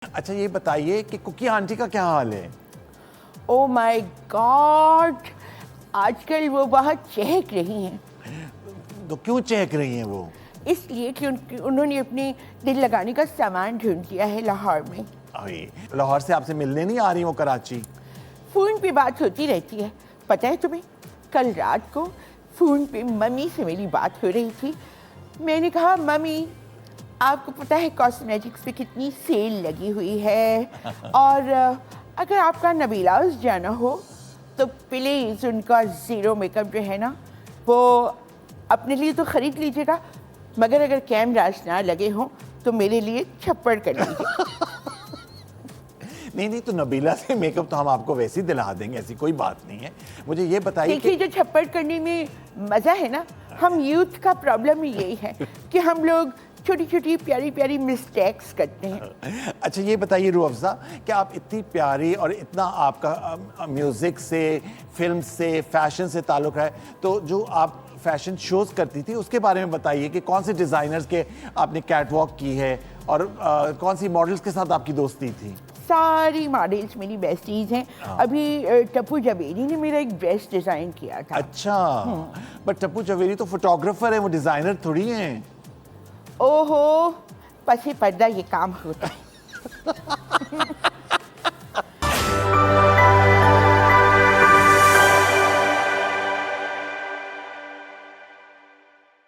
अच्छा ये बताइए कि कुकी आंटी का क्या हाल है? ओ माय गॉड, आजकल वो बहुत चहक रही हैं। तो क्यों चहक रही हैं वो? इसलिए कि उन्होंने अपने दिल लगाने का सामान ढूंढ लिया है लाहौर में। अरे लाहौर से आपसे मिलने नहीं आ रही वो कराची? फ़ोन पे बात होती रहती है। पता है तुम्हें, कल रात को फ़ोन पे मम्मी से मेरी बात हो रही थी। मैंने कहा, मम्मी आपको पता है कॉस्मेटिक्स पे कितनी सेल लगी हुई है, और अगर आपका नबीला हाउस जाना हो तो प्लीज़ उनका ज़ीरो मेकअप जो है ना वो अपने लिए तो ख़रीद लीजिएगा, मगर अगर कैमरास ना लगे हों तो मेरे लिए छप्पड़ कर लीजिए। नहीं नहीं, तो नबीला से मेकअप तो हम आपको वैसे ही दिला देंगे, ऐसी कोई बात नहीं है। मुझे ये बताइए देखिए, जो छप्पड़ करने में मज़ा है ना, हम यूथ का प्रॉब्लम ही यही है कि हम लोग छोटी छोटी प्यारी प्यारी मिस्टेक्स करते हैं। अच्छा ये बताइए रूह अफ़ज़ा, कि आप इतनी प्यारी और इतना आपका म्यूज़िक से, फिल्म से, फैशन से ताल्लुक़ है, तो जो आप फैशन शोज़ करती थी उसके बारे में बताइए कि कौन से डिज़ाइनर्स के आपने कैटवॉक की है और कौन सी मॉडल्स के साथ आपकी दोस्ती थी? सारी मॉडल्स मेरी बेस्टीज हैं। अभी टप्पू जवेरी ने मेरा एक ड्रेस डिज़ाइन किया था। अच्छा, बट टप्पू जवेरी तो फोटोग्राफर है, वो डिज़ाइनर थोड़ी हैं। ओहो, पसी पर्दा ये काम होता है।